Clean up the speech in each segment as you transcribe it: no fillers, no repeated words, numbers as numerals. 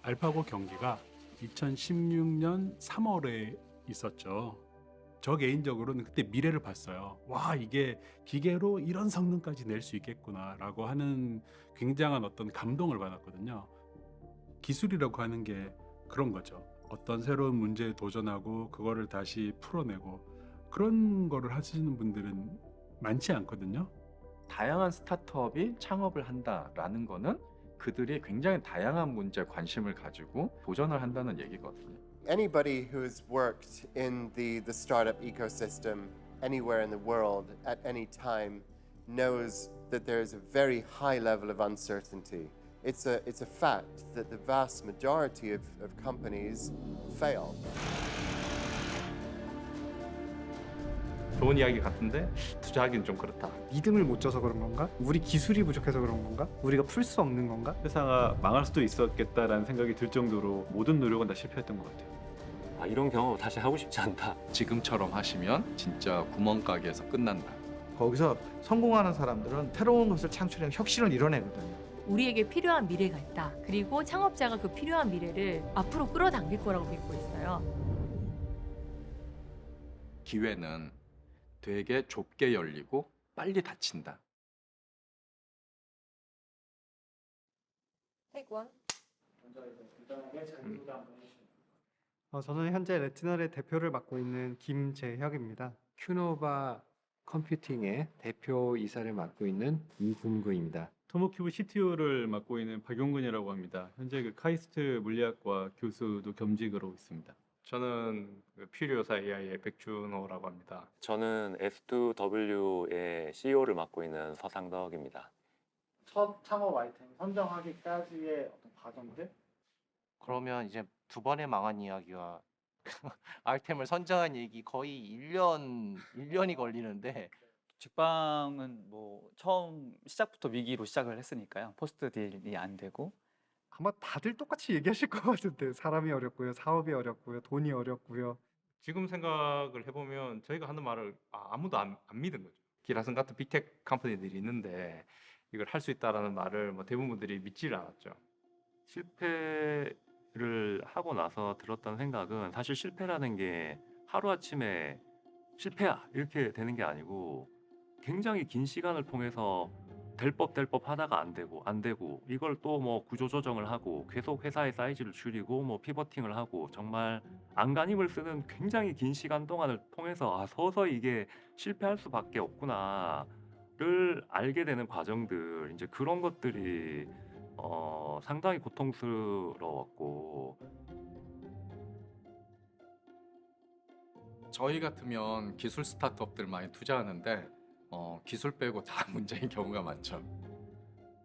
알파고 경기가 2016년 3월에 있었죠. 저 개인적으로는 그때 미래를 봤어요. 와, 이게 기계로 이런 성능까지 낼 수 있겠구나라고 하는 굉장한 어떤 감동을 받았거든요. 기술이라고 하는 게 그런 거죠. 어떤 새로운 문제에 도전하고 그거를 다시 풀어내고 그런 거를 하시는 분들은 많지 않거든요. 다양한 스타트업이 창업을 한다라는 거는 그들이 굉장히 다양한 문제에 관심을 가지고 도전을 한다는 얘기거든요. Anybody who's worked in the startup ecosystem anywhere in the world at any time knows that there's a very high level of uncertainty. It's a fact that the vast majority of companies fail. 좋은 이야기 같은데 투자하기는 좀 그렇다. 믿음을 못 줘서 그런 건가? 우리 기술이 부족해서 그런 건가? 우리가 풀 수 없는 건가? 회사가 망할 수도 있었겠다라는 생각이 들 정도로 모든 노력은 다 실패했던 것 같아요. 아, 이런 경험 다시 하고 싶지 않다. 지금처럼 하시면 진짜 구멍가게에서 끝난다. 거기서 성공하는 사람들은 새로운 것을 창출하는 혁신을 이뤄내거든요. 우리에게 필요한 미래가 있다. 그리고 창업자가 그 필요한 미래를 앞으로 끌어당길 거라고 믿고 있어요. 기회는 되게 좁게 열리고 빨리 닫힌다. 저는 현재 레티널의 대표를 맡고 있는 김재혁입니다. 큐노바 컴퓨팅의 대표 이사를 맡고 있는 이금구입니다. 토모큐브 CTO를 맡고 있는 박용근이라고 합니다. 현재 그 카이스트 물리학과 교수도 겸직으로 있습니다. 저는 퓨리오사 AI의 백준호라고 합니다. 저는 S2W의 CEO를 맡고 있는 서상덕입니다. 첫 창업 아이템 선정하기까지의 어떤 과정들? 그러면 이제 두 번의 망한 이야기와 아이템을 선정한 얘기 거의 1년이 걸리는데 직방은 뭐 처음 시작부터 위기로 시작을 했으니까요. 포스트 딜이 안 되고 아마 다들 똑같이 얘기하실 것 같은데 사람이 어렵고요, 사업이 어렵고요, 돈이 어렵고요. 지금 생각을 해보면 저희가 하는 말을 아무도 안 믿은 거죠. 기라슨 같은 빅테크 컴퍼니들이 있는데 이걸 할 수 있다라는 말을 뭐 대부분들이 믿지를 않았죠. 실패를 하고 나서 들었던 생각은 사실 실패라는 게 하루아침에 실패야 이렇게 되는 게 아니고 굉장히 긴 시간을 통해서 될 법 하다가 안 되고 이걸 또 뭐 구조조정을 하고 계속 회사의 사이즈를 줄이고 뭐 피버팅을 하고 정말 안간힘을 쓰는 굉장히 긴 시간 동안을 통해서 서서히 이게 실패할 수밖에 없구나를 알게 되는 과정들, 이제 그런 것들이 상당히 고통스러웠고. 저희 같으면 기술 스타트업들 많이 투자하는데 기술 빼고 다 문제인 경우가 많죠.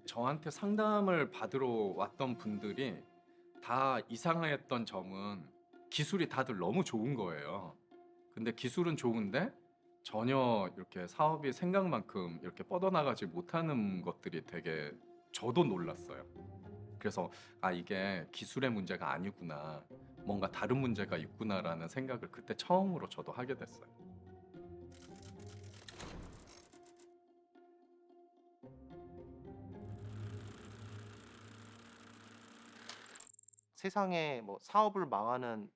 저한테 상담을 받으러 왔던 분들이 다 이상했던 점은 기술이 다들 너무 좋은 거예요. 근데 기술은 좋은데 전혀 이렇게 사업이 생각만큼 이렇게 뻗어나가지 못하는 것들이 되게 저도 놀랐어요. 그래서 이게 기술의 문제가 아니구나, 뭔가 다른 문제가 있구나라는 생각을 그때 처음으로 저도 하게 됐어요. 세상에 뭐 사업을 망하는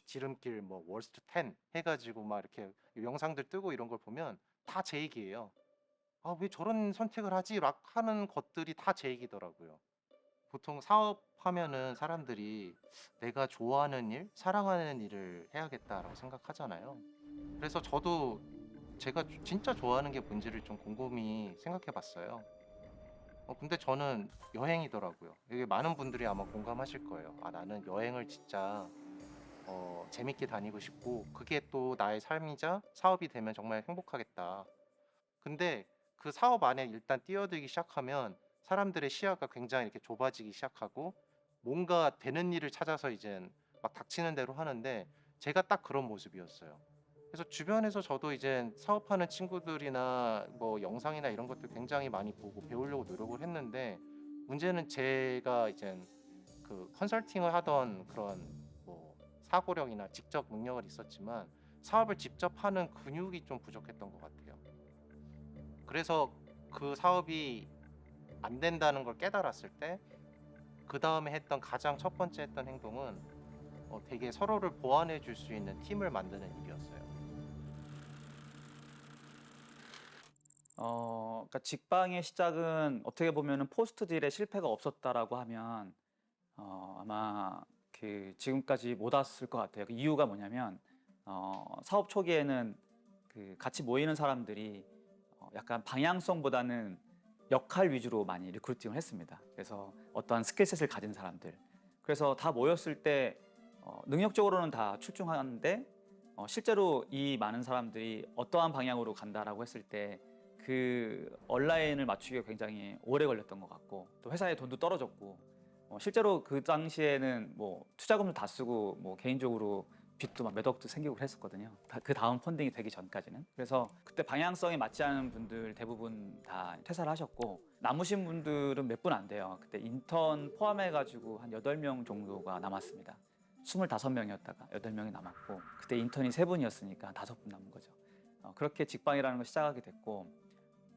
지름길 뭐 월스트 10 해가지고 막 이렇게 영상들 뜨고 이런 걸 보면 다 제 얘기예요. 왜 저런 선택을 하지? 막 하는 것들이 다 제 얘기더라고요. 보통 사업하면은 사람들이 내가 좋아하는 일, 사랑하는 일을 해야겠다라고 생각하잖아요. 그래서 저도 제가 진짜 좋아하는 게 뭔지를 좀 곰곰이 생각해 봤어요. 근데 저는 여행이더라고요. 이게 많은 분들이 아마 공감하실 거예요. 나는 여행을 진짜 재밌게 다니고 싶고 그게 또 나의 삶이자 사업이 되면 정말 행복하겠다. 근데 그 사업 안에 일단 뛰어들기 시작하면 사람들의 시야가 굉장히 이렇게 좁아지기 시작하고 뭔가 되는 일을 찾아서 이젠 막 닥치는 대로 하는데 제가 딱 그런 모습이었어요. 그래서 주변에서 저도 이제 사업하는 친구들이나 뭐 영상이나 이런 것들 굉장히 많이 보고 배우려고 노력을 했는데 문제는 제가 이제 그 컨설팅을 하던 그런 뭐 사고력이나 직접 능력은 있었지만 사업을 직접 하는 근육이 좀 부족했던 것 같아요. 그래서 그 사업이 안 된다는 걸 깨달았을 때 그 다음에 했던 가장 첫 번째 했던 행동은 되게 서로를 보완해 줄 수 있는 팀을 만드는 일이었어요. 그러니까 직방의 시작은 어떻게 보면은 포스트 딜에 실패가 없었다라고 하면 아마 그 지금까지 못 왔을 것 같아요. 그 이유가 뭐냐면 사업 초기에는 그 같이 모이는 사람들이 약간 방향성보다는 역할 위주로 많이 리크루팅을 했습니다. 그래서 어떠한 스킬셋을 가진 사람들. 그래서 다 모였을 때 능력적으로는 다 출중하는데 실제로 이 많은 사람들이 어떠한 방향으로 간다라고 했을 때 그 온라인을 맞추기가 굉장히 오래 걸렸던 것 같고 또 회사의 돈도 떨어졌고 실제로 그 당시에는 뭐 투자금도 다 쓰고 뭐 개인적으로 빚도 막 몇 억도 생기고 그랬었거든요. 그 다음 펀딩이 되기 전까지는. 그래서 그때 방향성에 맞지 않은 분들 대부분 다 퇴사를 하셨고 남으신 분들은 몇 분 안 돼요. 그때 인턴 포함해가지고 한 8명 정도가 남았습니다. 25명이었다가 8명이 남았고 그때 인턴이 3분이었으니까 5분 남은 거죠. 그렇게 직방이라는 걸 시작하게 됐고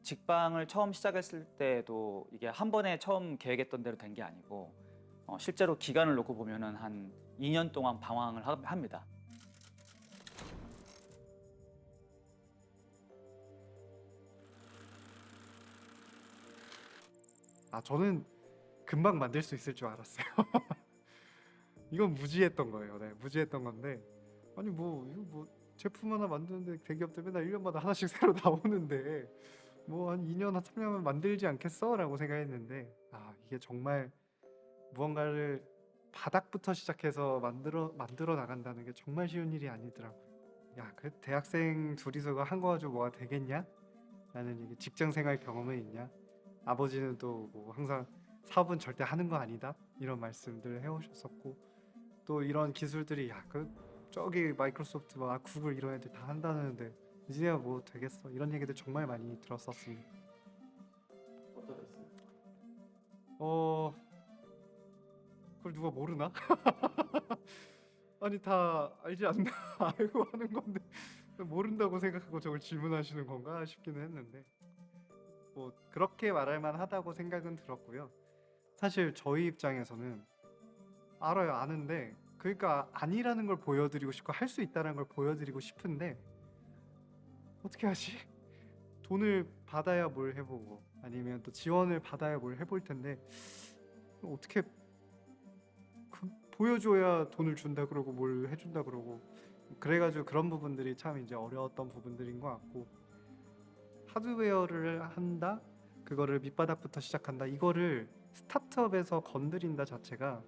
직방을 처음 시작했을 때도 이게 한 번에 처음 계획했던 대로 된 게 아니고 실제로 기간을 놓고 보면은 한 2년 동안 방황을 합니다. 저는 금방 만들 수 있을 줄 알았어요. 이건 무지했던 거예요. 네, 무지했던 건데 아니 뭐 이거 뭐 제품 하나 만드는데 대기업들 맨날 1년마다 하나씩 새로 나오는데 뭐 한 2년, 한 3년은 만들지 않겠어? 라고 생각했는데 이게 정말 무언가를 바닥부터 시작해서 만들어 나간다는 게 정말 쉬운 일이 아니더라고요. 야, 그 대학생 둘이서 한 거 가지고 뭐가 되겠냐? 나는 이게 직장 생활 경험은 있냐? 아버지는 또 뭐 항상 사업은 절대 하는 거 아니다 이런 말씀들을 해오셨었고 또 이런 기술들이 저기 마이크로소프트 구글 이런 애들 다 한다는데 니네가 뭐 되겠어 이런 얘기들 정말 많이 들었었습니다. 어떠셨어요? 그걸 누가 모르나? 아니 다 알지 않나? 알고 하는 건데 모른다고 생각하고 저걸 질문하시는 건가 싶기는 했는데 뭐 그렇게 말할 만하다고 생각은 들었고요. 사실 저희 입장에서는 알아요, 아는데 그러니까 아니라는 걸 보여드리고 싶고 할 수 있다는 걸 보여드리고 싶은데 어떻게 하지? 돈을 받아야 뭘 해보고 아니면 또 지원을 받아야 뭘 해볼 텐데 어떻게 보여줘야 돈을 준다 그러고 뭘 해준다 그러고 그래가지고 그런 부분들이 참 이제 어려웠던 부분들인 것 같고 하드웨어를 한다? 그거를 밑바닥부터 시작한다? 이거를 스타트업에서 건드린다 자체가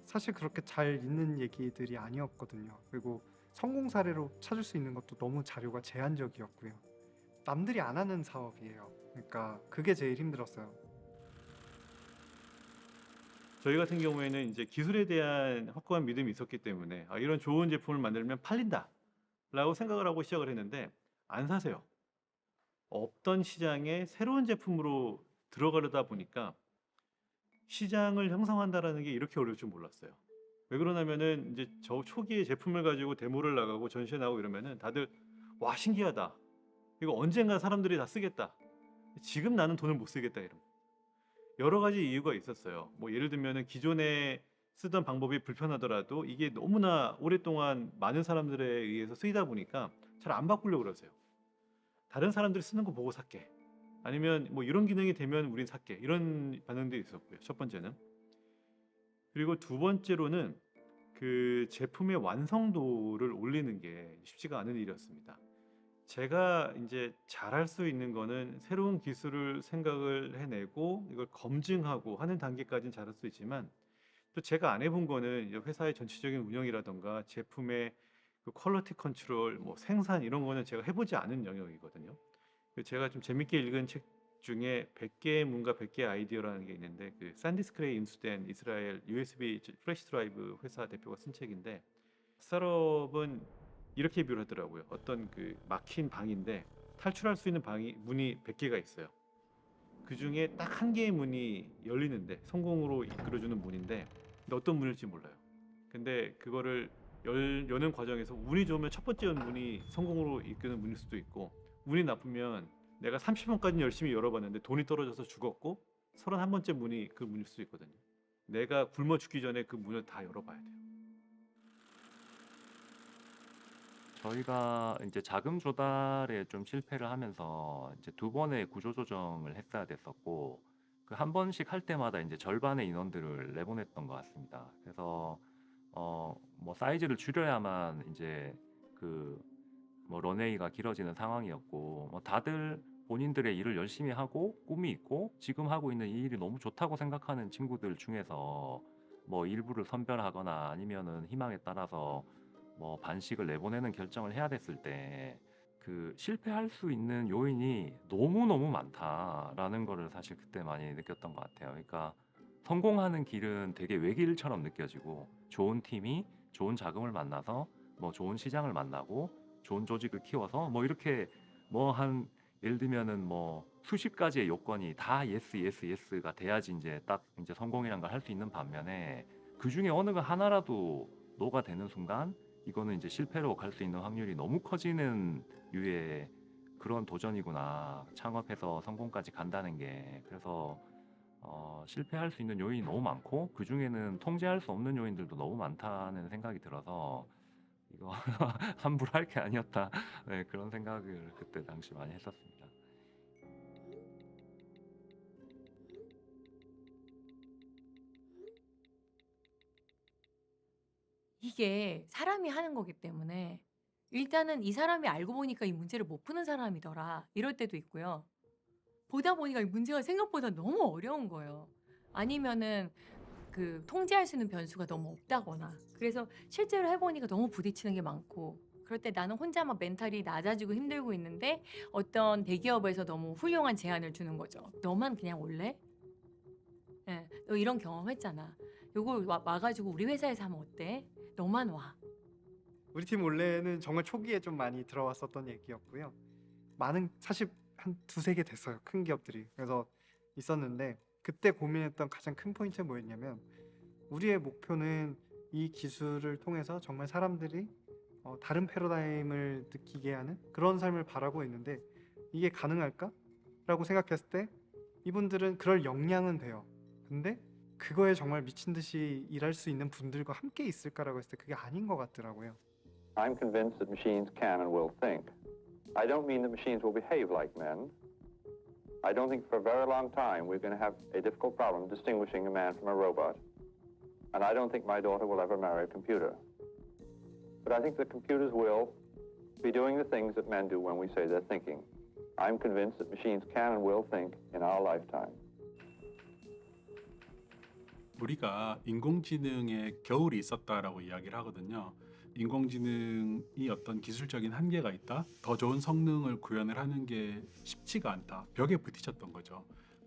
사실 그렇게 잘 있는 얘기들이 아니었거든요. 그리고 성공 사례로 찾을 수 있는 것도 너무 자료가 제한적이었고요. 남들이 안 하는 사업이에요. 그러니까 그게 제일 힘들었어요. 저희 같은 경우에는 이제 기술에 대한 확고한 믿음이 있었기 때문에 이런 좋은 제품을 만들면 팔린다라고 생각을 하고 시작을 했는데 안 사세요. 없던 시장에 새로운 제품으로 들어가려다 보니까 시장을 형성한다라는 게 이렇게 어려울 줄 몰랐어요. 왜 그러냐면은 이제 저 초기에 제품을 가지고 데모를 나가고 전시회 나가고 이러면은 다들 와 신기하다. 이거 언젠가 사람들이 다 쓰겠다. 지금 나는 돈을 못 쓰겠다 이런. 여러 가지 이유가 있었어요. 뭐 예를 들면은 기존에 쓰던 방법이 불편하더라도 이게 너무나 오랫동안 많은 사람들에 의해서 쓰이다 보니까 잘 안 바꾸려고 그러세요. 다른 사람들이 쓰는 거 보고 살게. 아니면 뭐 이런 기능이 되면 우린 살게. 이런 반응도 있었고요. 첫 번째는. 그리고 두 번째로는 그 제품의 완성도를 올리는 게 쉽지가 않은 일이었습니다. 제가 이제 잘할 수 있는 거는 새로운 기술을 생각을 해내고 이걸 검증하고 하는 단계까지는 잘할 수 있지만 또 제가 안 해본 거는 이제 회사의 전체적인 운영이라던가 제품의 그 퀄리티 컨트롤, 뭐 생산 이런 거는 제가 해보지 않은 영역이거든요. 제가 좀 재밌게 읽은 책 중에 100개의 문과 100개의 아이디어라는 게 있는데 그 산디스크레이 인수된 이스라엘 USB 플래시 드라이브 회사 대표가 쓴 책인데 스타트업은 이렇게 비유를 하더라고요. 어떤 그 막힌 방인데 탈출할 수 있는 문이 100개가 있어요. 그 중에 딱 한 개의 문이 열리는데 성공으로 이끌어주는 문인데 근데 어떤 문일지 몰라요. 근데 그거를 여는 과정에서 운이 좋으면 첫 번째 문이 성공으로 이끄는 문일 수도 있고 운이 나쁘면 내가 30번까지 열심히 열어봤는데 돈이 떨어져서 죽었고 31번째 문이 그 문일 수 있거든요. 내가 굶어 죽기 전에 그 문을 다 열어봐야 돼요. 저희가 이제 자금 조달에 좀 실패를 하면서 이제 두 번의 구조 조정을 했어야 됐었고 그 한 번씩 할 때마다 이제 절반의 인원들을 내보냈던 것 같습니다. 그래서 뭐 사이즈를 줄여야만 이제 그 뭐 런웨이가 길어지는 상황이었고 뭐 다들 본인들의 일을 열심히 하고 꿈이 있고 지금 하고 있는 이 일이 너무 좋다고 생각하는 친구들 중에서 뭐 일부를 선별하거나 아니면은 희망에 따라서 뭐 반씩을 내보내는 결정을 해야 됐을 때 그 실패할 수 있는 요인이 너무너무 많다라는 거를 사실 그때 많이 느꼈던 것 같아요. 그러니까 성공하는 길은 되게 외길처럼 느껴지고 좋은 팀이 좋은 자금을 만나서 뭐 좋은 시장을 만나고 좋은 조직을 키워서 뭐 이렇게 뭐 한 예를 들면은 뭐 수십 가지의 요건이 다 예스가 돼야지 이제 딱 이제 성공이란 걸 할 수 있는 반면에 그 중에 어느 거 하나라도 노가 되는 순간 이거는 이제 실패로 갈 수 있는 확률이 너무 커지는 유의 그런 도전이구나. 창업해서 성공까지 간다는 게. 그래서 실패할 수 있는 요인이 너무 많고 그 중에는 통제할 수 없는 요인들도 너무 많다는 생각이 들어서 이거 함부로 할 게 아니었다. 네, 그런 생각을 그때 당시 많이 했었습니다. 이게 사람이 하는 거기 때문에 일단은 이 사람이 알고 보니까 이 문제를 못 푸는 사람이더라. 이럴 때도 있고요. 보다 보니까 이 문제가 생각보다 너무 어려운 거예요. 아니면은 그 통제할 수 있는 변수가 너무 없다거나. 그래서 실제로 해보니까 너무 부딪히는 게 많고. 그럴 때 나는 혼자 막 멘탈이 낮아지고 힘들고 있는데 어떤 대기업에서 너무 훌륭한 제안을 주는 거죠. 너만 그냥 올래? 예, 너 이런 경험 했잖아. 요걸 와가지고 우리 회사에서 하면 어때? 너만 와. 우리 팀 원래는 정말 초기에 좀 많이 들어왔었던 얘기였고요. 많은 사실 한 두세 개 됐어요. 큰 기업들이. 그래서 있었는데 그때 고민했던 가장 큰 포인트는 뭐였냐면 우리의 목표는 이 기술을 통해서 정말 사람들이 다른 패러다임을 느끼게 하는 그런 삶을 바라고 있는데 이게 가능할까? 라고 생각했을 때 이분들은 그럴 역량은 돼요. 근데 그거에 정말 미친 듯이 일할 수 있는 분들과 함께 있을까라고 했을 때 그게 아닌 것 같더라고요. I'm convinced that machines can and will think. I don't mean that machines will behave like men. I don't think for a very long time we're going to have a difficult problem distinguishing a man from a robot. And I don't think my daughter will ever marry a computer. But I think that computers will be doing the things that men do when we say they're thinking. I'm convinced that machines can and will think in our lifetime. 우리가 인공지능에 겨울이 있었다라고 이야기를 하거든요. 인공지능이 어떤 기술적인 한계가 있다. 더 좋은 성능을 구현을 하는 게 쉽지가 않다. 벽에 부딪혔던 거죠.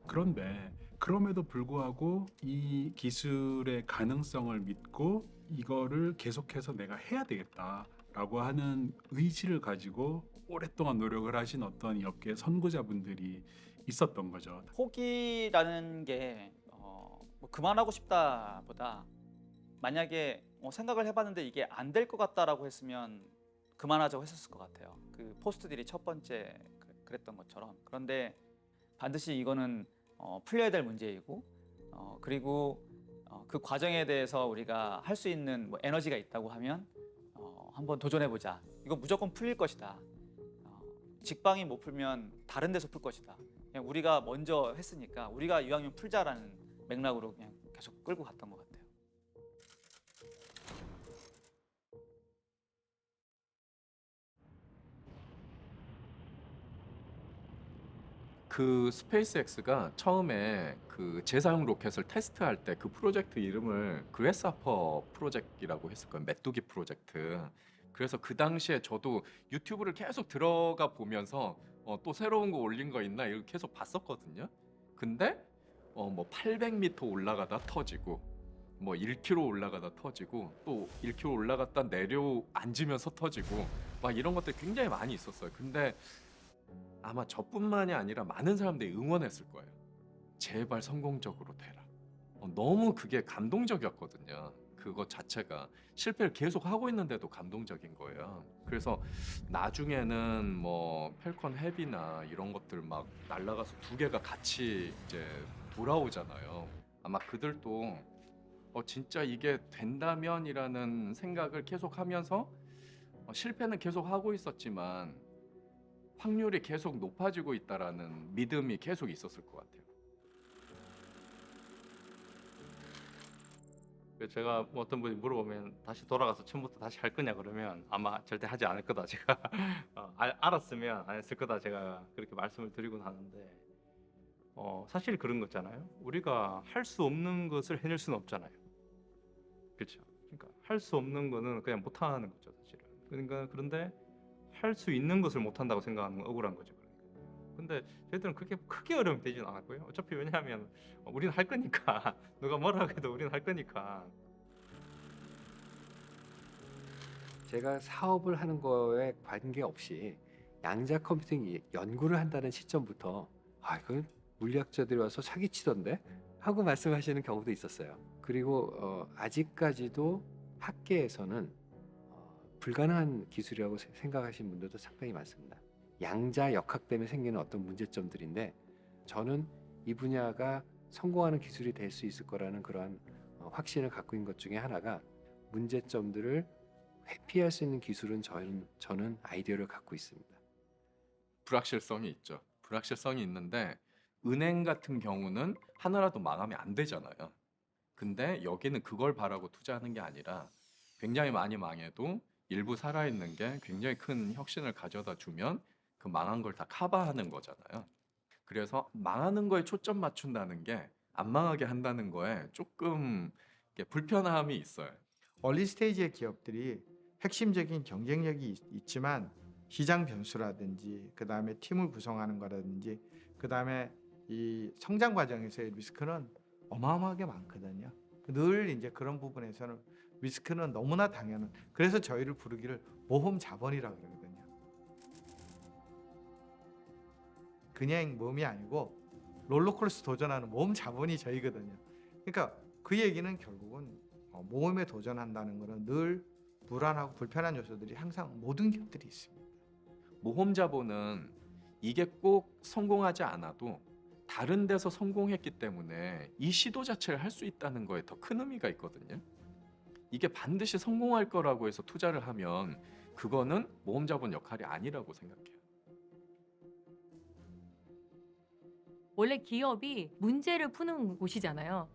그런데 그럼에도 불구하고 이 기술의 가능성을 믿고 이거를 계속해서 내가 해야 되겠다라고 하는 의지를 가지고 오랫동안 노력을 하신 어떤 이 업계의 선구자분들이 있었던 거죠. 포기라는 게 뭐 그만하고 싶다보다 만약에 생각을 해봤는데 이게 안 될 것 같다라고 했으면 그만하자고 했었을 것 같아요. 그 포스트 딜이 첫 번째 그랬던 것처럼. 그런데 반드시 이거는 풀려야 될 문제이고 그리고 그 과정에 대해서 우리가 할 수 있는 뭐 에너지가 있다고 하면 한번 도전해보자. 이거 무조건 풀릴 것이다. 직방이 못 풀면 다른 데서 풀 것이다. 그냥 우리가 먼저 했으니까 우리가 이왕이면 풀자라는 맥락으로 그냥 계속 끌고 갔던 것 같아요. 그 스페이스X가 처음에 그 재사용 로켓을 테스트할 때 그 프로젝트 이름을 그래스하퍼 프로젝트라고 했을 거예요. 메뚜기 프로젝트. 그래서 그 당시에 저도 유튜브를 계속 들어가 보면서 또 새로운 거 올린 거 있나 이렇게 계속 봤었거든요. 근데 뭐 800m 올라가다 터지고 뭐 1km 올라가다 터지고 또 1km 올라갔다 내려앉으면서 터지고 막 이런 것들이 굉장히 많이 있었어요. 근데 아마 저뿐만이 아니라 많은 사람들이 응원했을 거예요. 제발 성공적으로 되라. 너무 그게 감동적이었거든요. 그것 자체가 실패를 계속 하고 있는데도 감동적인 거예요. 그래서 나중에는 뭐 펠컨 헤비나 이런 것들 막 날아가서 두 개가 같이 이제 돌아오잖아요. 아마 그들도 진짜 이게 된다면이라는 생각을 계속하면서 실패는 계속 하고 있었지만 확률이 계속 높아지고 있다라는 믿음이 계속 있었을 것 같아요. 제가 뭐 어떤 분이 물어보면 다시 돌아가서 처음부터 다시 할 거냐 그러면 아마 절대 하지 않을 거다 제가 알았으면 안 했을 거다 제가 그렇게 말씀을 드리곤 하는데 사실 그런 거잖아요. 우리가 할 수 없는 것을 해낼 수는 없잖아요. 그렇죠. 그러니까 할 수 없는 거는 그냥 못 하는 거죠 사실은. 그러니까 그런데 할 수 있는 것을 못 한다고 생각하는 건 억울한 거죠. 근데 저희들은 그렇게 크게 어려움이 되지는 않았고요. 어차피 왜냐하면 우리는 할 거니까 누가 뭐라고 해도 우리는 할 거니까. 제가 사업을 하는 거에 관계없이 양자 컴퓨팅 연구를 한다는 시점부터 이건 물리학자들이 와서 사기치던데 하고 말씀하시는 경우도 있었어요. 그리고 아직까지도 학계에서는 불가능한 기술이라고 생각하시는 분들도 상당히 많습니다. 양자 역학 때문에 생기는 어떤 문제점들인데 저는 이 분야가 성공하는 기술이 될 수 있을 거라는 그러한 확신을 갖고 있는 것 중에 하나가 문제점들을 회피할 수 있는 기술은 저는 아이디어를 갖고 있습니다. 불확실성이 있죠. 불확실성이 있는데 은행 같은 경우는 하나라도 망하면 안 되잖아요. 근데 여기는 그걸 바라고 투자하는 게 아니라 굉장히 많이 망해도 일부 살아있는 게 굉장히 큰 혁신을 가져다 주면 그 망한 걸 다 커버하는 거잖아요. 그래서 망하는 거에 초점 맞춘다는 게 안 망하게 한다는 거에 조금 불편함이 있어요. 얼리 스테이지의 기업들이 핵심적인 경쟁력이 있지만 시장 변수라든지 그 다음에 팀을 구성하는 거라든지 그 다음에 이 성장 과정에서의 리스크는 어마어마하게 많거든요. 늘 이제 그런 부분에서는 리스크는 너무나 당연한. 그래서 저희를 부르기를 모험 자본이라고 그러거든요. 그냥 모험이 아니고 롤러코스터 도전하는 모험 자본이 저희거든요. 그러니까 그 얘기는 결국은 모험에 도전한다는 것은 늘 불안하고 불편한 요소들이 항상 모든 기업들이 있습니다. 모험 자본은 이게 꼭 성공하지 않아도 다른 데서 성공했기 때문에 이 시도 자체를 할 수 있다는 거에 더 큰 의미가 있거든요. 이게 반드시 성공할 거라고 해서 투자를 하면 그거는 모험 자본 역할이 아니라고 생각해요. 원래 기업이 문제를 푸는 곳이잖아요.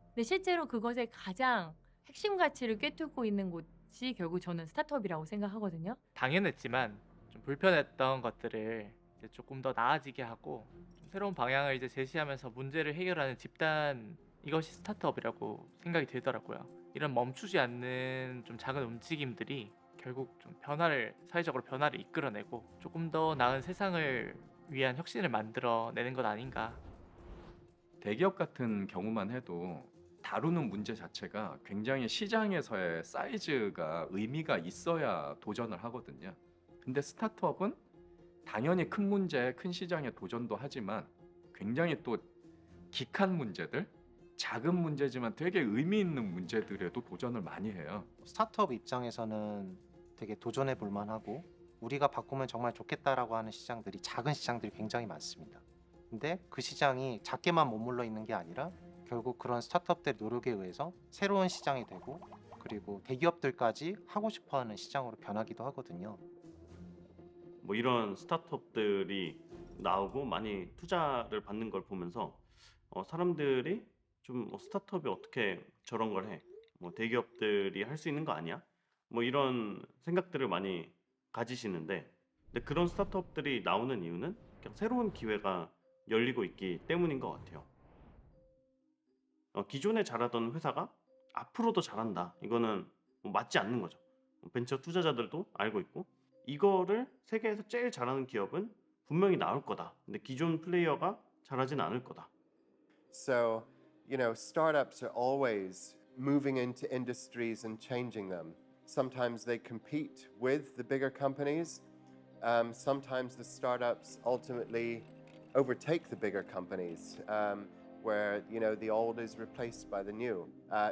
근데 실제로 그것의 가장 핵심 가치를 꿰뚫고 있는 곳이 결국 저는 스타트업이라고 생각하거든요. 당연했지만 좀 불편했던 것들을 이제 조금 더 나아지게 하고 좀 새로운 방향을 이제 제시하면서 문제를 해결하는 집단, 이것이 스타트업이라고 생각이 들더라고요. 이런 멈추지 않는 좀 작은 움직임들이 결국 좀 사회적으로 변화를 이끌어내고 조금 더 나은 세상을 위한 혁신을 만들어내는 것 아닌가. 대기업 같은 경우만 해도 다루는 문제 자체가 굉장히 시장에서의 사이즈가 의미가 있어야 도전을 하거든요. 근데 스타트업은 당연히 큰 문제, 큰 시장에 도전도 하지만 굉장히 또 기한 문제들, 작은 문제지만 되게 의미 있는 문제들에도 도전을 많이 해요. 스타트업 입장에서는 되게 도전해 볼 만하고 우리가 바꾸면 정말 좋겠다라고 하는 시장들이, 작은 시장들이 굉장히 많습니다. 근데 그 시장이 작게만 머물러 있는 게 아니라 결국 그런 스타트업들의 노력에 의해서 새로운 시장이 되고 그리고 대기업들까지 하고 싶어하는 시장으로 변하기도 하거든요. 뭐 이런 스타트업들이 나오고 많이 투자를 받는 걸 보면서 사람들이 좀 스타트업이 어떻게 저런 걸 해? 뭐 대기업들이 할 수 있는 거 아니야? 뭐 이런 생각들을 많이 가지시는데, 근데 그런 스타트업들이 나오는 이유는 그냥 새로운 기회가 열리고 있기 때문인 것 같아요. 기존에 잘하던 회사가 앞으로도 잘한다. 이거는 뭐 맞지 않는 거죠. 벤처 투자자들도 알고 있고, 이거를 세계에서 제일 잘하는 기업은 분명히 나올 거다. 근데 기존 플레이어가 잘하진 않을 거다. So, startups are always moving into industries and changing them. Sometimes they compete with the bigger companies. Sometimes the startups ultimately overtake the bigger companies, where the old is replaced by the new.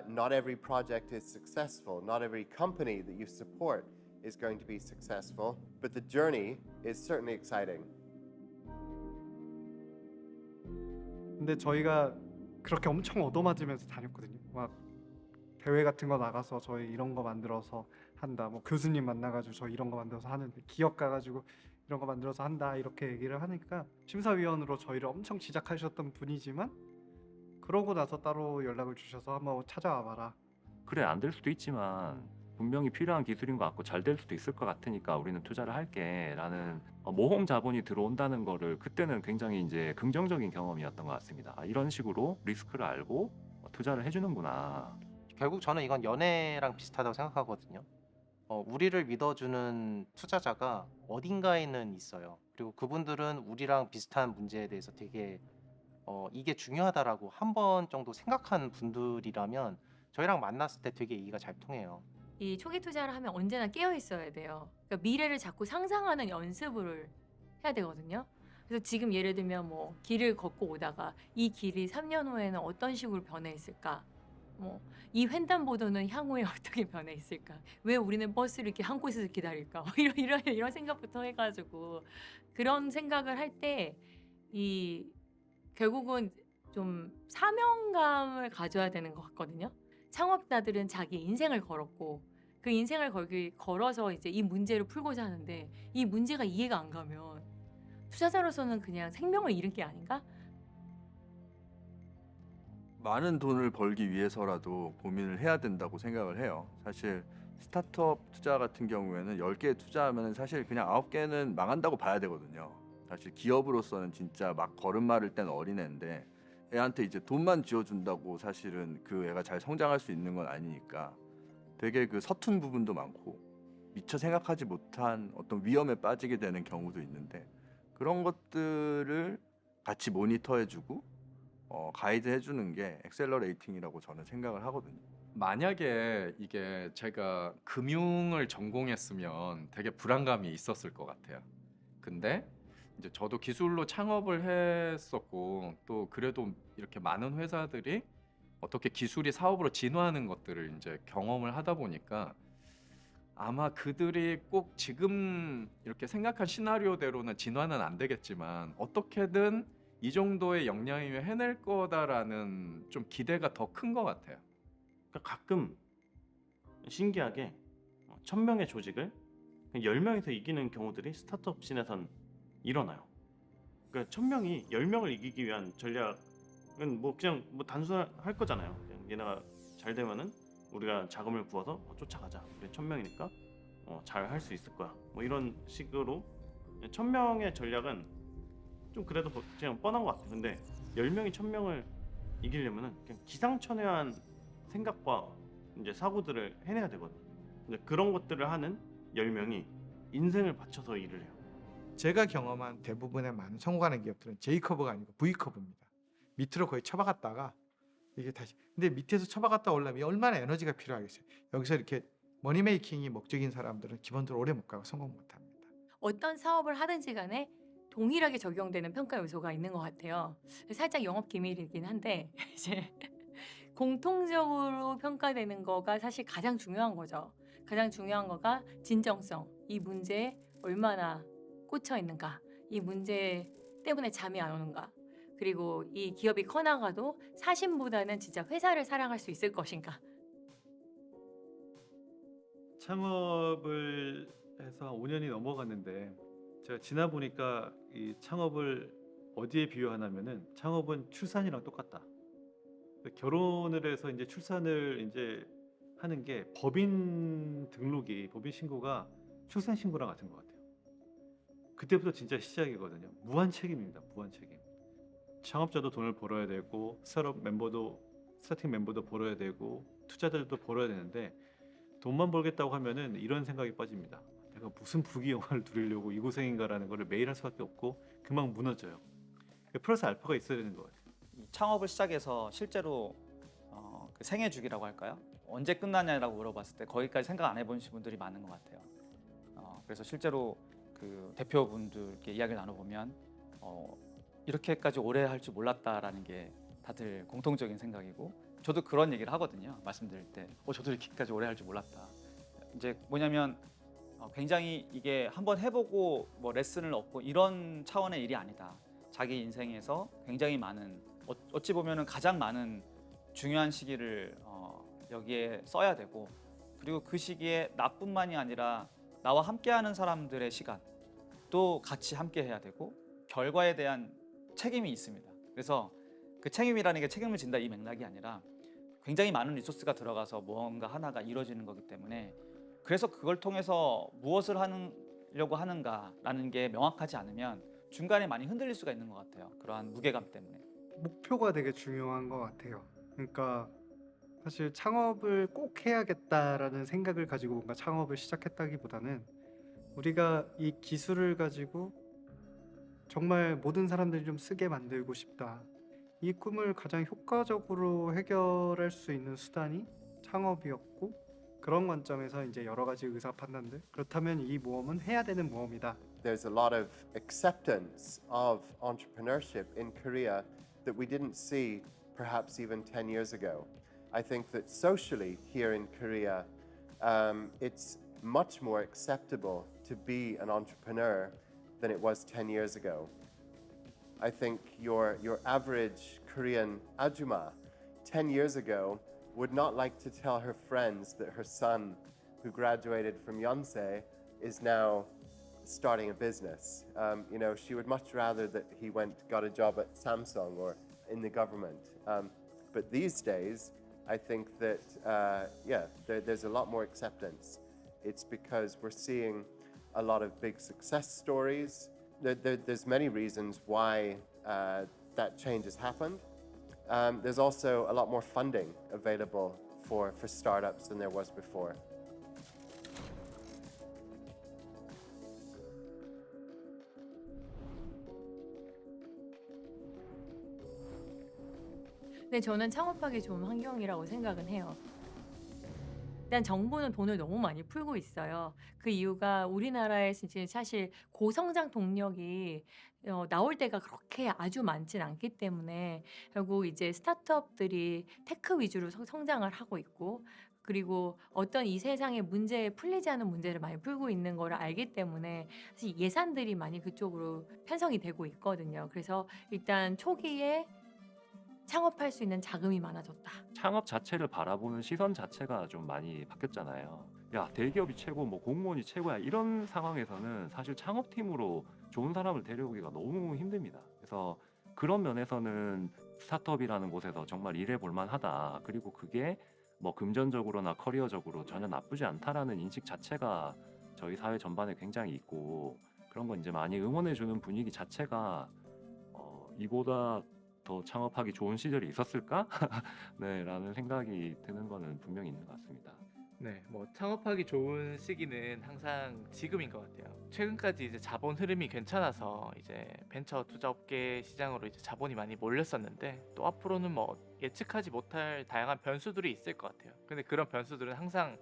Not every project is successful. Not every company that you support is going to be successful, but the journey is certainly exciting. 근데 저희가 그렇게 엄청 얻어맞으면서 다녔거든요. 막 대회 같은 거 나가서 저희 이런 거 만들어서 한다. 뭐 교수님 만나가지고 저 이런 거 만들어서 하는데 기업 가가지고 이런 거 만들어서 한다 이렇게 얘기를 하니까 심사위원으로 저희를 엄청 지적하셨던 분이지만 그러고 나서 따로 연락을 주셔서 한번 찾아와 봐라. 그래 안 될 수도 있지만 분명히 필요한 기술인 것 같고 잘 될 수도 있을 것 같으니까 우리는 투자를 할게라는 모험 자본이 들어온다는 거를 그때는 굉장히 이제 긍정적인 경험이었던 것 같습니다. 아, 이런 식으로 리스크를 알고 투자를 해주는구나. 결국 저는 이건 연애랑 비슷하다고 생각하거든요. 우리를 믿어주는 투자자가 어딘가에는 있어요. 그리고 그분들은 우리랑 비슷한 문제에 대해서 되게 이게 중요하다라고 한 번 정도 생각한 분들이라면 저희랑 만났을 때 되게 얘기가 잘 통해요. 이 초기 투자를 하면 언제나 깨어 있어야 돼요. 그러니까 미래를 자꾸 상상하는 연습을 해야 되거든요. 그래서 지금 예를 들면 뭐 길을 걷고 오다가 이 길이 3년 후에는 어떤 식으로 변해 있을까? 뭐 이 횡단보도는 향후에 어떻게 변해 있을까? 왜 우리는 버스를 이렇게 한 곳에서 기다릴까? 뭐 이런 생각부터 해가지고 그런 생각을 할 때 이 결국은 좀 사명감을 가져야 되는 것 같거든요. 창업자들은 자기 인생을 걸었고 그 인생을 걸어서 이제 이 문제를 풀고자 하는데 이 문제가 이해가 안 가면 투자자로서는 그냥 생명을 잃은 게 아닌가? 많은 돈을 벌기 위해서라도 고민을 해야 된다고 생각을 해요. 사실 스타트업 투자 같은 경우에는 10개 투자하면 사실 그냥 9개는 망한다고 봐야 되거든요. 사실 기업으로서는 진짜 막 걸음마를 뗀 어린애인데 애한테 이제 돈만 쥐어준다고 사실은 그 애가 잘 성장할 수 있는 건 아니니까 되게 그 서툰 부분도 많고 미처 생각하지 못한 어떤 위험에 빠지게 되는 경우도 있는데 그런 것들을 같이 모니터해주고 가이드 해주는 게 엑셀러레이팅이라고 저는 생각을 하거든요. 만약에 이게 제가 금융을 전공했으면 되게 불안감이 있었을 것 같아요. 근데 이제 저도 기술로 창업을 했었고 또 그래도 이렇게 많은 회사들이 어떻게 기술이 사업으로 진화하는 것들을 이제 경험을 하다 보니까 아마 그들이 꼭 지금 이렇게 생각한 시나리오대로는 진화는 안 되겠지만 어떻게든 이 정도의 역량이면 해낼 거다라는 좀 기대가 더 큰 것 같아요. 그러니까 가끔 신기하게 1000명의 조직을 10명에서 이기는 경우들이 스타트업 씬에선 일어나요. 그러니까 1000명이 10명을 이기기 위한 전략은 뭐 그냥 뭐 단순할 거잖아요. 그냥 얘네가 잘 되면은 우리가 자금을 부어서 쫓아가자. 우리 1000명이니까 잘 할 수 있을 거야. 뭐 이런 식으로 1000명의 전략은 좀 그래도 그냥 뻔한 것 같아요. 근데 10명이 1000명을 이기려면은 그냥 기상천외한 생각과 이제 사고들을 해내야 되거든요. 근데 그런 것들을 하는 10명이 인생을 바쳐서 일을 해요. 제가 경험한 대부분의 많은 성공하는 기업들은 J커브가 아니고 V커브입니다. 밑으로 거의 쳐박았다가 이게 다시 근데 밑에서 쳐박았다 올라면 얼마나 에너지가 필요하겠어요. 여기서 이렇게 머니메이킹이 목적인 사람들은 기본적으로 오래 못 가고 성공 못 합니다. 어떤 사업을 하든지 간에 동일하게 적용되는 평가 요소가 있는 것 같아요. 살짝 영업 기밀이긴 한데 이제 공통적으로 평가되는 거가 사실 가장 중요한 거죠. 가장 중요한 거가 진정성, 이 문제에 얼마나 꽂혀 있는가, 이 문제 때문에 잠이 안 오는가, 그리고 이 기업이 커나가도 사심보다는 진짜 회사를 사랑할 수 있을 것인가. 창업을 해서 한 5년이 넘어갔는데 제가 지나 보니까 이 창업을 어디에 비유하냐면은 창업은 출산이랑 똑같다. 결혼을 해서 이제 출산을 이제 하는 게 법인 등록이 법인 신고가 출산 신고랑 같은 것 같아요. 그때부터 진짜 시작이거든요. 무한 책임입니다. 무한 책임. 창업자도 돈을 벌어야 되고 스타팅 멤버도 벌어야 되고 투자자들도 벌어야 되는데 돈만 벌겠다고 하면은 이런 생각이 빠집니다. 내가 무슨 부귀영화를 누리려고 이 고생인가라는 거를 매일 할 수밖에 없고 금방 무너져요. 플러스 알파가 있어야 되는 것 같아요. 이 창업을 시작해서 실제로 그 생애 주기라고 할까요? 언제 끝나냐라고 물어봤을 때 거기까지 생각 안 해보신 분들이 많은 것 같아요. 그래서 실제로 그 대표분들께 이야기를 나눠보면 이렇게까지 오래 할 줄 몰랐다라는 게 다들 공통적인 생각이고 저도 그런 얘기를 하거든요. 말씀드릴 때 저도 이렇게까지 오래 할 줄 몰랐다. 이제 뭐냐면 굉장히 이게 한번 해보고 뭐 레슨을 얻고 이런 차원의 일이 아니다. 자기 인생에서 굉장히 많은 어찌 보면은 가장 많은 중요한 시기를 여기에 써야 되고, 그리고 그 시기에 나뿐만이 아니라 나와 함께하는 사람들의 시간도 같이 함께해야 되고 결과에 대한 책임이 있습니다. 그래서 그 책임이라는 게 책임을 진다 이 맥락이 아니라 굉장히 많은 리소스가 들어가서 무언가 하나가 이루어지는 거기 때문에, 그래서 그걸 통해서 무엇을 하려고 하는가라는 게 명확하지 않으면 중간에 많이 흔들릴 수가 있는 것 같아요. 그러한 무게감 때문에. 목표가 되게 중요한 것 같아요. 그러니까 사실 창업을 꼭 해야겠다라는 생각을 가지고 뭔가 창업을 시작했다기보다는 우리가 이 기술을 가지고 정말 모든 사람들이 좀 쓰게 만들고 싶다. 이 꿈을 가장 효과적으로 해결할 수 있는 수단이 창업이었고, 그런 관점에서 이제 여러 가지 의사 판단들, 그렇다면 이 모험은 해야 되는 모험이다. There's a lot of acceptance of entrepreneurship in Korea that we didn't see perhaps even 10 years ago. I think that socially here in Korea, it's much more acceptable to be an entrepreneur than it was 10 years ago. I think your average Korean ajuma 10 years ago would not like to tell her friends that her son, who graduated from Yonsei, is now starting a business. You know, she would much rather that he got a job at Samsung or in the government. But these days, I think that there's a lot more acceptance. It's because we're seeing a lot of big success stories. There's many reasons why that change has happened. There's also a lot more funding available for startups than there was before. 네, 저는 창업하기 좋은 환경이라고 생각은 해요. 일단 정부는 돈을 너무 많이 풀고 있어요. 그 이유가 우리나라에 지금 사실 고성장 동력이 나올 때가 그렇게 아주 많진 않기 때문에 결국 이제 스타트업들이 테크 위주로 성장을 하고 있고, 그리고 어떤 이 세상의 문제에 풀리지 않은 문제를 많이 풀고 있는 거를 알기 때문에 사실 예산들이 많이 그쪽으로 편성이 되고 있거든요. 그래서 일단 초기에 창업할 수 있는 자금이 많아졌다. 창업 자체를 바라보는 시선 자체가 좀 많이 바뀌었잖아요. 야, 대기업이 최고, 뭐 공무원이 최고야. 이런 상황에서는 사실 창업팀으로 좋은 사람을 데려오기가 너무 힘듭니다. 그래서 그런 면에서는 스타트업이라는 곳에서 정말 일해 볼 만하다. 그리고 그게 뭐 금전적으로나 커리어적으로 전혀 나쁘지 않다라는 인식 자체가 저희 사회 전반에 굉장히 있고, 그런 건 이제 많이 응원해 주는 분위기 자체가 이보다 더 창업하기 좋은 시절이 있었을까? 네, 라는 생각이 드는 거는 분명히 있는 것 같습니다. 네, 뭐 창업하기 좋은 시기는 항상 지금인 것 같아요. 최근까지 이제 자본 흐름이 괜찮아서 이제 벤처 투자 업계 시장으로 이제 자본이 많이 몰렸었는데, 또 앞으로는 뭐 예측하지 못할 다양한 변수들이 있을 것 같아요. 근데 그런 변수들은 항상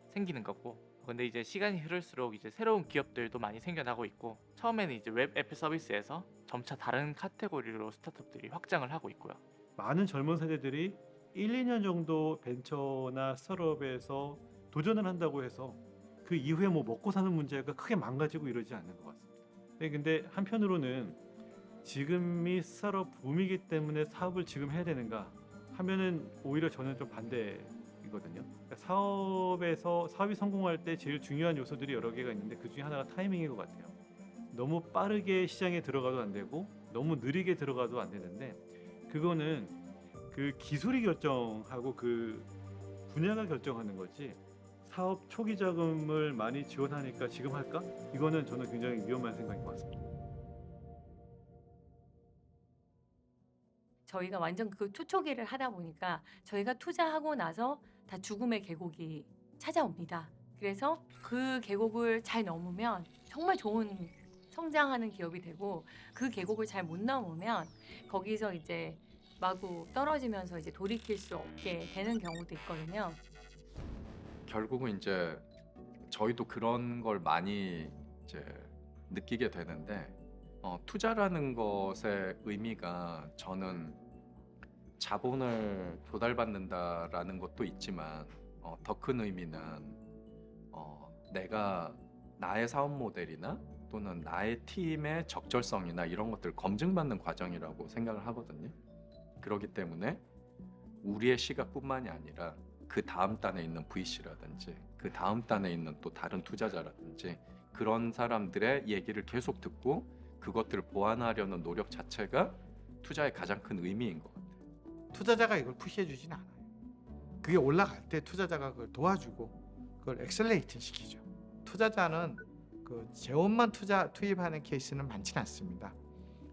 생기는 거고, 근데 이제 시간이 흐를수록 이제 새로운 기업들도 많이 생겨나고 있고, 처음에는 이제 웹 애플 서비스에서 점차 다른 카테고리로 스타트업들이 확장을 하고 있고요. 많은 젊은 세대들이 1, 2년 정도 벤처나 스타트업에서 도전을 한다고 해서 그 이후에 뭐 먹고 사는 문제가 크게 망가지고 이러지 않는 것 같습니다. 근데 한편으로는 지금이 스타트업 붐이기 때문에 사업을 지금 해야 되는가 하면은 오히려 저는 좀 반대이거든요. 그러니까 사업이 성공할 때 제일 중요한 요소들이 여러 개가 있는데 그 중에 하나가 타이밍인 것 같아요. 너무 빠르게 시장에 들어가도 안 되고 너무 느리게 들어가도 안 되는데, 그거는 그 기술이 결정하고 그 분야가 결정하는 거지, 사업 초기 자금을 많이 지원하니까 지금 할까? 이거는 저는 굉장히 위험한 생각인 것 같습니다. 저희가 완전 그 초초기를 하다 보니까 저희가 투자하고 나서 다 죽음의 계곡이 찾아옵니다. 그래서 그 계곡을 잘 넘으면 정말 좋은 성장하는 기업이 되고, 그 계곡을 잘 못 넘으면 거기서 이제 마구 떨어지면서 이제 돌이킬 수 없게 되는 경우도 있거든요. 결국은 이제 저희도 그런 걸 많이 이제 느끼게 되는데, 투자라는 것의 의미가 저는 자본을 조달받는다라는 것도 있지만 더 큰 의미는 내가 나의 사업 모델이나 또는 나의 팀의 적절성이나 이런 것들을 검증받는 과정이라고 생각을 하거든요. 그렇기 때문에 우리의 시각뿐만이 아니라 그 다음 단에 있는 VC라든지 그 다음 단에 있는 또 다른 투자자라든지 그런 사람들의 얘기를 계속 듣고 그것들을 보완하려는 노력 자체가 투자의 가장 큰 의미인 것 같아요. 투자자가 이걸 푸시해 주진 않아요. 그게 올라갈 때 투자자가 그걸 도와주고 그걸 엑셀레이팅 시키죠. 투자자는 그 재원만 투입하는 케이스는 많지는 않습니다.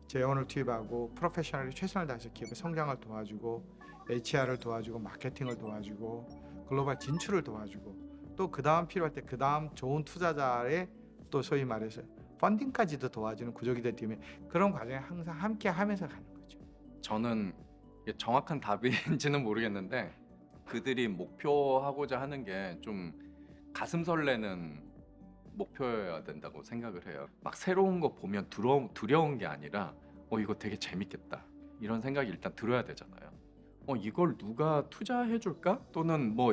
재원을 투입하고 프로페셔널이 최선을 다해서 기업의 성장을 도와주고 HR을 도와주고 마케팅을 도와주고 글로벌 진출을 도와주고 또 그 다음 필요할 때 그 다음 좋은 투자자의 또 소위 말해서 펀딩까지도 도와주는 구조기 되기 때문에 그런 과정에 항상 함께 하면서 가는 거죠. 저는 이게 정확한 답인지는 모르겠는데 그들이 목표하고자 하는 게 좀 가슴 설레는 목표여야 된다고 생각을 해요. 막 새로운 거 보면 두려운 게 아니라 이거 되게 재밌겠다 이런 생각이 일단 들어야 되잖아요. 이걸 누가 투자해 줄까? 또는 뭐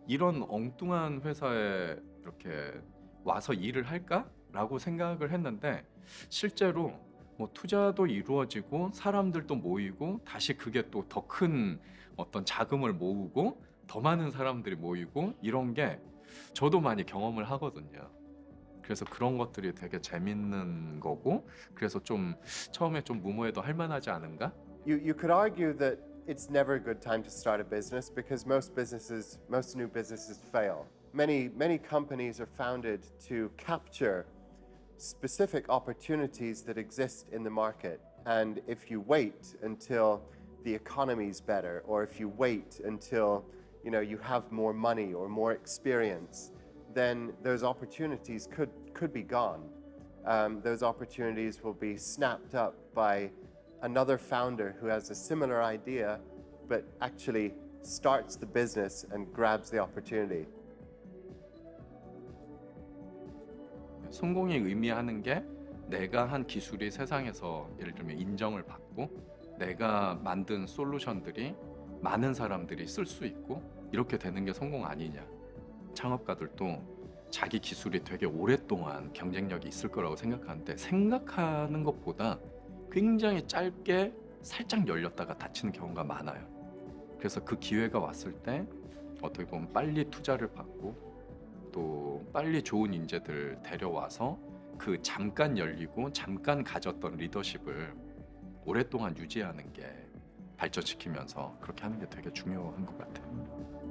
이런 엉뚱한 회사에 이렇게 와서 일을 할까? 라고 생각을 했는데 실제로 뭐 투자도 이루어지고 사람들도 모이고 다시 그게 또 더 큰 어떤 자금을 모으고 더 많은 사람들이 모이고 이런 게 저도 많이 경험을 하거든요. 그래서 그런 것들이 되게 재밌는 거고 그래서 좀 처음에 좀 무모해도 할 만하지 않은가? You could argue that it's never a good time to start a business because most new businesses fail. Many companies are founded to capture specific opportunities that exist in the market. And if you wait until the economy's better, or if you wait until you have more money or more experience, then those opportunities could be gone. Those opportunities will be snapped up by another founder who has a similar idea, but actually starts the business and grabs the opportunity. 성공이 의미하는 게 내가 한 기술이 세상에서 예를 들면 인정을 받고 내가 만든 솔루션들이 많은 사람들이 쓸 수 있고 이렇게 되는 게 성공 아니냐. 창업가들도 자기 기술이 되게 오랫동안 경쟁력이 있을 거라고 생각하는데 생각하는 것보다 굉장히 짧게 살짝 열렸다가 닫히는 경우가 많아요. 그래서 그 기회가 왔을 때 어떻게 보면 빨리 투자를 받고 또 빨리 좋은 인재들 데려와서 그 잠깐 열리고 잠깐 가졌던 리더십을 오랫동안 유지하는 게 발전시키면서 그렇게 하는 게 되게 중요한 것 같아요.